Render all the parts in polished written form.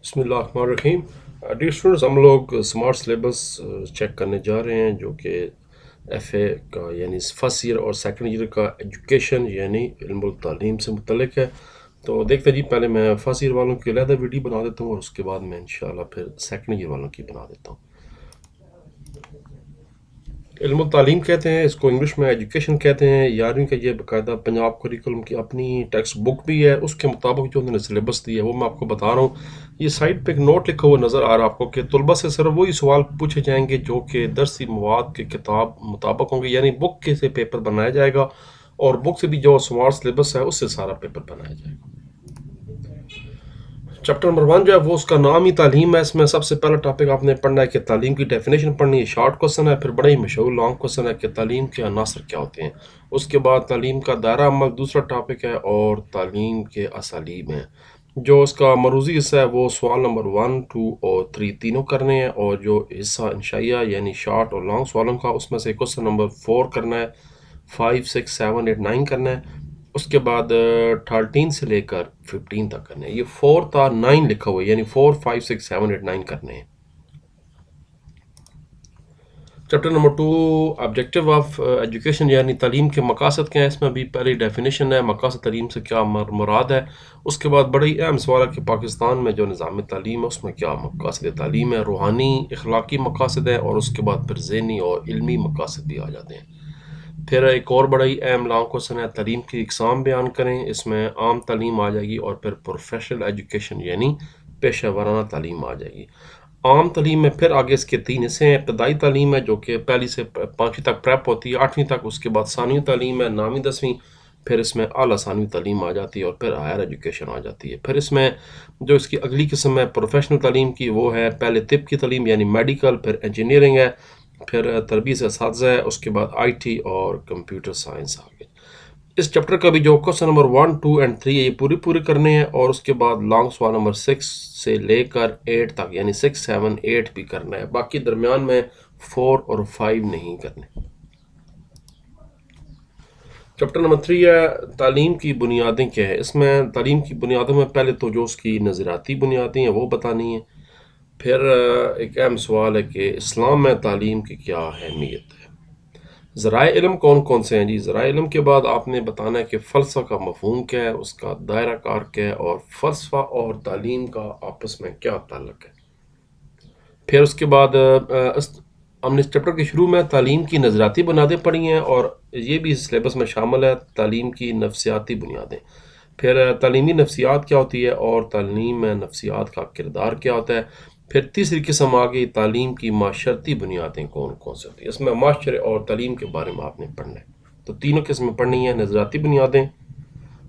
بسم اللہ الرحمن الرحیم۔ ڈیئر اسٹوڈنٹس، ہم لوگ اسمارٹ سلیبس چیک کرنے جا رہے ہیں جو کہ ایف اے کا یعنی فرسٹ ایئر اور سیکنڈ ایئر کا ایجوکیشن یعنی علم و تعلیم سے متعلق ہے۔ تو دیکھتے جی، پہلے میں فرسٹ ایئر والوں کی علیحدہ ویڈیو بنا دیتا ہوں اور اس کے بعد میں انشاءاللہ پھر سیکنڈ ایئر والوں کی بنا دیتا ہوں۔ علم و تعلیم کہتے ہیں اس کو، انگلش میں ایجوکیشن کہتے ہیں۔ 11ویں کا یہ باقاعدہ پنجاب کریکولم کی اپنی ٹیکسٹ بک بھی ہے، اس کے مطابق جو انہوں نے سلیبس دی ہے وہ میں آپ کو بتا رہا ہوں۔ یہ سائٹ پہ ایک نوٹ لکھا ہوا نظر آ رہا ہے آپ کو کہ طلبہ سے صرف وہی سوال پوچھے جائیں گے جو کہ درسی مواد کے کتاب مطابق ہوں گے، یعنی بک کے سے پیپر بنایا جائے گا اور بک سے بھی جو اسمارٹ سلیبس ہے اس سے سارا پیپر بنایا جائے گا۔ چیپٹر نمبر 1 جو ہے وہ اس کا نام ہی تعلیم ہے۔ اس میں سب سے پہلا ٹاپک آپ نے پڑھنا ہے کہ تعلیم کی ڈیفینیشن پڑھنی ہے، شارٹ کوسچن ہے، پھر بڑا ہی مشہور لانگ کوسچن ہے کہ تعلیم کے عناصر کیا ہوتے ہیں۔ اس کے بعد تعلیم کا دائرہ عمل دوسرا ٹاپک ہے اور تعلیم کے اسالیب ہیں۔ جو اس کا مروزی حصہ ہے وہ سوال نمبر 1، 2 اور 3 تینوں کرنے ہیں، اور جو حصہ انشائیہ یعنی شارٹ اور لانگ سوالوں کا اس میں سے کوسچن نمبر 4 کرنا ہے، 5، 6، 7، 8، 9 کرنا ہے۔ اس کے بعد 13 سے لے کر 15 تک کرنے ہیں۔ یہ 4 تھا 9 لکھا ہوا ہے، یعنی 4، 5، 6، 7، 8، 9 کرنے ہیں۔ Chapter number 2 objective of education یعنی تعلیم کے مقاصد کیا ہیں۔ اس میں بھی پہلی ڈیفینیشن ہے، مقاصد تعلیم سے کیا مراد ہے۔ اس کے بعد بڑی اہم سوال ہے کہ پاکستان میں جو نظام تعلیم ہے اس میں کیا مقاصد تعلیم ہے، روحانی اخلاقی مقاصد ہے، اور اس کے بعد پھر ذہنی اور علمی مقاصد بھی آ جاتے ہیں۔ پھر ایک اور بڑا ہی اہم لانگ کوسچن ہے، تعلیم کی اقسام بیان کریں۔ اس میں عام تعلیم آ جائے گی اور پھر پروفیشنل ایجوکیشن یعنی پیشہ ورانہ تعلیم آ جائے گی۔ عام تعلیم میں پھر آگے اس کے 3 حصے ہیں۔ ابتدائی تعلیم ہے جو کہ پہلی سے 5ویں تک پریپ ہوتی ہے، 8ویں تک۔ اس کے بعد ثانوی تعلیم ہے، 9ویں 10ویں۔ پھر اس میں اعلیٰ ثانوی تعلیم آ جاتی ہے اور پھر ہائر ایجوکیشن آ جاتی ہے۔ پھر اس میں جو اس کی اگلی قسم ہے پروفیشنل تعلیم کی، وہ ہے پہلے طب کی تعلیم یعنی میڈیکل، پھر انجینئرنگ ہے، پھر تربیت اساتذہ ہے، اس کے بعد آئی ٹی اور کمپیوٹر سائنس آ گئی۔ اس چیپٹر کا بھی جو کوسچن نمبر 1، 2 اور 3 ہے یہ پورے کرنے ہیں، اور اس کے بعد لانگ سوال نمبر 6 سے لے کر 8 تک یعنی 6، 7، 8 بھی کرنا ہے۔ باقی درمیان میں 4 اور 5 نہیں کرنے۔ چیپٹر نمبر 3 ہے تعلیم کی بنیادیں کیا ہے۔ اس میں تعلیم کی بنیادوں میں پہلے تو جو اس کی نظریاتی بنیادیں ہیں وہ بتانی ہیں۔ پھر ایک اہم سوال ہے کہ اسلام میں تعلیم کی کیا اہمیت ہے۔ ذرائع علم کون کون سے ہیں جی؟ ذرائع علم کے بعد آپ نے بتانا ہے کہ فلسفہ کا مفہوم کیا ہے، اس کا دائرہ کار کیا ہے، اور فلسفہ اور تعلیم کا آپس میں کیا تعلق ہے۔ پھر اس کے بعد ہم نے اس چیپٹر کے شروع میں تعلیم کی نظریاتی بنیادیں پڑھی ہیں، اور یہ بھی سلیبس میں شامل ہے، تعلیم کی نفسیاتی بنیادیں۔ پھر تعلیمی نفسیات کیا ہوتی ہے اور تعلیم میں نفسیات کا کردار کیا ہوتا ہے۔ پھر تیسری قسم آ گئی تعلیم کی معاشرتی بنیادیں کون کون سے ہوتی ہیں۔ اس میں معاشرے اور تعلیم کے بارے میں آپ نے پڑھنا ہے، تو تینوں قسمیں پڑھنی ہیں، نظریاتی بنیادیں،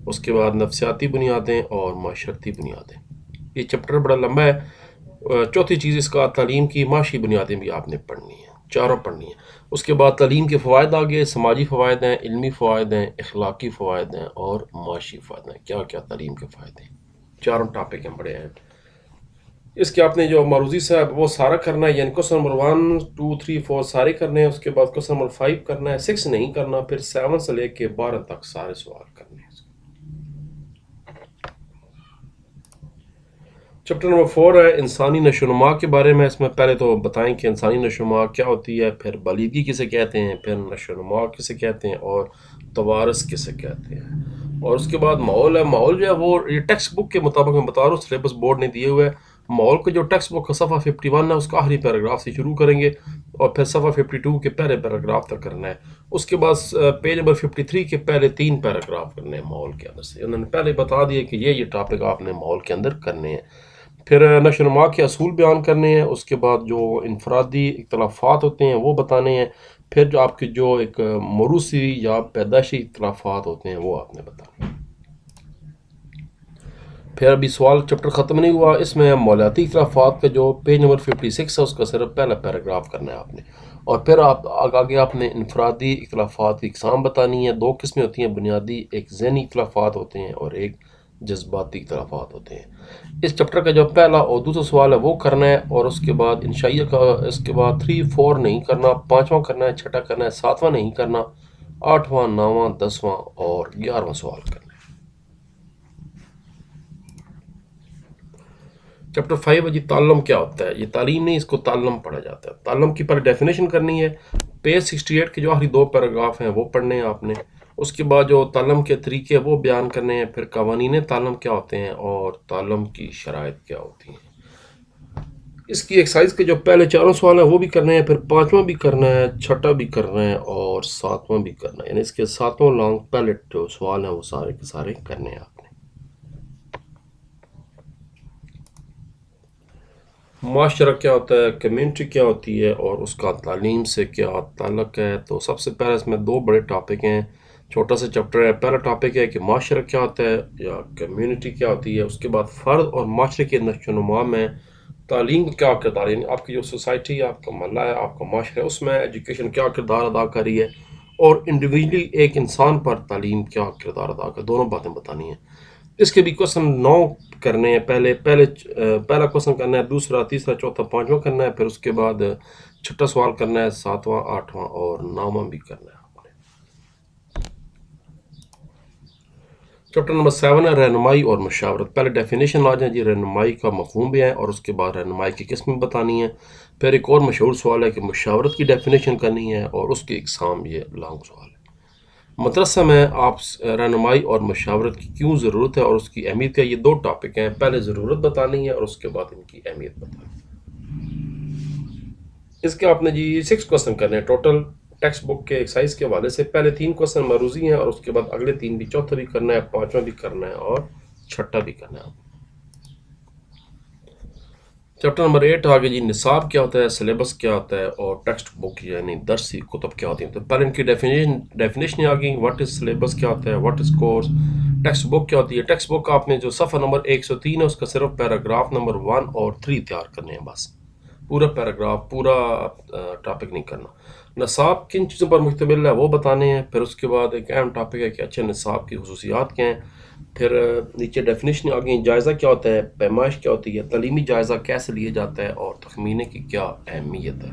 اس کے بعد نفسیاتی بنیادیں اور معاشرتی بنیادیں۔ یہ چیپٹر بڑا لمبا ہے۔ چوتھی چیز اس کا تعلیم کی معاشی بنیادیں بھی آپ نے پڑھنی ہیں، چاروں پڑھنی ہیں۔ اس کے بعد تعلیم کے فوائد آگے، سماجی فوائد ہیں، علمی فوائد ہیں، اخلاقی فوائد ہیں اور معاشی فوائد ہیں۔ کیا کیا تعلیم کے فائدے ہیں، چاروں ٹاپک ہیں بڑے اہم۔ اس کے آپ نے جو معروضی صاحب وہ سارا کرنا ہے، یعنی کوسچن نمبر 1، 2، 3، 4 سارے کرنے ہیں۔ اس کے بعد کوسچن نمبر 5 کرنا ہے، 6 نہیں کرنا، پھر 7 سے لے کے 12 تک سارے سوال کرنے ہیں۔ چیپٹر نمبر 4 ہے انسانی نشو و نما کے بارے میں۔ اس میں پہلے تو بتائیں کہ انسانی نشو و نما کیا ہوتی ہے، پھر بالیدگی کسے کہتے ہیں، پھر نشو و نما کسے کہتے ہیں، اور توارث کسے کہتے ہیں۔ اور اس کے بعد ماحول ہے۔ ماحول جو ہے وہ یہ ٹیکسٹ بک کے مطابق میں بتا رہا ہوں، سلیبس بورڈ نے دیے ہوئے ہے۔ ماحول کا جو ٹیکسٹ بک کا صفحہ 51 ہے اس کا آخری پیراگراف سے شروع کریں گے اور پھر صفحہ 52 کے پہلے پیراگراف تک کرنا ہے۔ اس کے بعد پیج نمبر 53 کے پہلے 3 پیراگراف کرنے ہیں ماحول کے اندر سے۔ انہوں نے پہلے بتا دیا کہ یہ ٹاپک آپ نے ماحول کے اندر کرنے ہیں۔ پھر نشو و نما کے اصول بیان کرنے ہیں۔ اس کے بعد جو انفرادی اختلافات ہوتے ہیں وہ بتانے ہیں۔ پھر جو آپ کے جو ایک موروثی یا پیدائشی اختلافات ہوتے ہیں وہ آپ نے بتانے ہیں۔ پھر ابھی سوال چیپٹر ختم نہیں ہوا، اس میں مولیاتی اختلافات کا جو پیج نمبر 56 ہے اس کا صرف پہلا پیراگراف کرنا ہے آپ نے، اور پھر آگے آپ نے انفرادی اختلافات کی اقسام بتانی ہے۔ 2 قسمیں ہوتی ہیں بنیادی، ایک ذہنی اختلافات ہوتے ہیں اور ایک جذباتی اختلافات ہوتے ہیں۔ اس چیپٹر کا جو پہلا اور دوسرا سوال ہے وہ کرنا ہے، اور اس کے بعد انشائیہ کا اس کے بعد 3، 4 نہیں کرنا، 5واں کرنا ہے، 6واں کرنا ہے، 7واں نہیں کرنا، 8واں، 9واں، 10واں اور 11واں سوال کرنا ہے۔ چیپٹر 5 ہے جی تعلم کیا ہوتا ہے. یہ تعلیم نہیں، اس کو تعلم پڑھا جاتا ہے. تعلم کی پہلے ڈیفینیشن کرنی ہے. پیج 68 کے جو آخری 2 پیراگراف ہیں وہ پڑھنے ہیں آپ نے. اس کے بعد جو تعلم کے طریقے وہ بیان کرنے ہیں. پھر قوانین تعلم کیا ہوتے ہیں اور تعلم کی شرائط کیا ہوتی ہیں. اس کی ایکسرسائز کے جو پہلے 4 سوال ہیں وہ بھی کرنے ہیں، پھر 5واں بھی کرنا ہے، 6واں بھی کرنا ہے اور 7واں بھی کرنا ہے. یعنی اس کے 7 لانگ پہلے جو سوال ہیں وہ سارے کے سارے کرنے ہیں آپ نے. معاشرہ کیا ہوتا ہے، کمیونٹی کیا ہوتی ہے اور اس کا تعلیم سے کیا تعلق ہے. تو سب سے پہلے اس میں 2 بڑے ٹاپک ہیں. چھوٹا سا چیپٹر ہے. پہلا ٹاپک ہے کہ معاشرہ کیا ہوتا ہے یا کمیونٹی کیا ہوتی ہے. اس کے بعد فرد اور معاشرے کے نشو و نما میں تعلیم کا کیا کردار ہے. یعنی آپ کی جو سوسائٹی ہے، آپ کا محلہ ہے، آپ کا معاشرہ ہے، اس میں ایجوکیشن کیا کردار ادا کر رہی ہے اور انڈیویجولی ایک انسان پر تعلیم کیا کردار ادا کر. دونوں باتیں بتانی ہیں. اس کے بھی کوسچن 9 کرنے ہیں. پہلا کوسچن کرنا ہے، دوسرا، تیسرا، چوتھا، 5واں کرنا ہے. پھر اس کے بعد 6واں سوال کرنا ہے، 7واں، 8واں اور 9واں بھی کرنا ہے. چیپٹر نمبر 7 ہے رہنمائی اور مشاورت. پہلے ڈیفینیشن آ جائیں جی. رہنمائی کا مفہوم بھی ہے اور اس کے بعد رہنمائی کی قسمیں بتانی ہے. پھر ایک اور مشہور سوال ہے کہ مشاورت کی ڈیفینیشن کرنی ہے اور اس کی اقسام. یہ لانگ سوال ہے. مدرسہ میں آپ رہنمائی اور مشاورت کی کیوں ضرورت ہے اور اس کی اہمیت کا. یہ 2 ٹاپک ہیں. پہلے ضرورت بتانی ہے اور اس کے بعد ان کی اہمیت بتانی ہے. اس کے آپ نے جی 6 کوسچن کرنے ہیں ٹوٹل ٹیکسٹ بک کے ایکسرسائز کے حوالے سے. پہلے 3 کوسچن معروضی ہیں اور اس کے بعد اگلے 3 بھی. چوتھا بھی کرنا ہے، 5واں بھی کرنا ہے اور 6واں بھی کرنا ہے. چیپٹر نمبر 8 آگے جی. نصاب کیا ہوتا ہے، سلیبس کیا ہوتا ہے اور ٹیکسٹ بک یعنی درسی کتب کیا ہوتی ہیں. تو پہلے ان کی ڈیفینیشن آ گئی. واٹ از سلیبس کیا ہوتا ہے، what is course. Text book کیا ہوتی ہے. ٹیکسٹ بک آپ نے جو صفحہ نمبر 103 ہے اس کا صرف پیراگراف نمبر 1 اور 3 تیار کرنے ہیں بس. پورا پیراگراف، پورا ٹاپک نہیں کرنا. نصاب کن چیزوں پر مشتمل ہے وہ بتانے ہیں. پھر اس کے بعد ایک اہم ٹاپک ہے کہ اچھے نصاب کی خصوصیات کیا ہیں. پھر نیچے ڈیفینیشن آ گئی. جائزہ کیا ہوتا ہے، پیمائش کیا ہوتی ہے، تعلیمی جائزہ کیسے لیا جاتا ہے اور تخمینے کی کیا اہمیت ہے.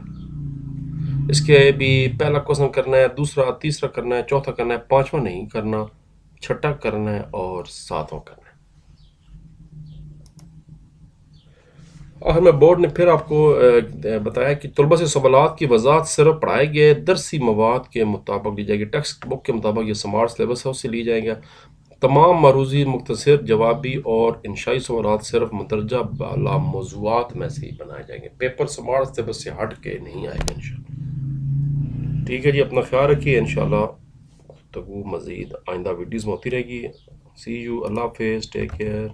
اس کے بھی پہلا کوسچن کرنا ہے، دوسرا، تیسرا کرنا ہے، چوتھا کرنا ہے، 5واں نہیں کرنا، 6واں کرنا ہے اور 7واں کرنا ہے. آخر میں بورڈ نے پھر آپ کو بتایا کہ طلبہ سے سوالات کی وضاحت صرف پڑھائے گئے درسی مواد کے مطابق لی جائے گی. ٹیکسٹ بک کے مطابق یہ سمارٹ سلیبس ہے اس سے لی جائے گا. تمام معروضی مختصر جوابی اور انشائی سوالات صرف مندرجہ بالا موضوعات میں سے ہی بنائے جائیں گے. پیپر سمارٹ سلیبس سے ہٹ کے نہیں آئے گا انشاءاللہ. ٹھیک ہے جی. اپنا خیال رکھیے. انشاءاللہ گفتگو مزید آئندہ ویڈیوز میں ہوتی رہے گی. سی یو. اللہ حافظ. Take care.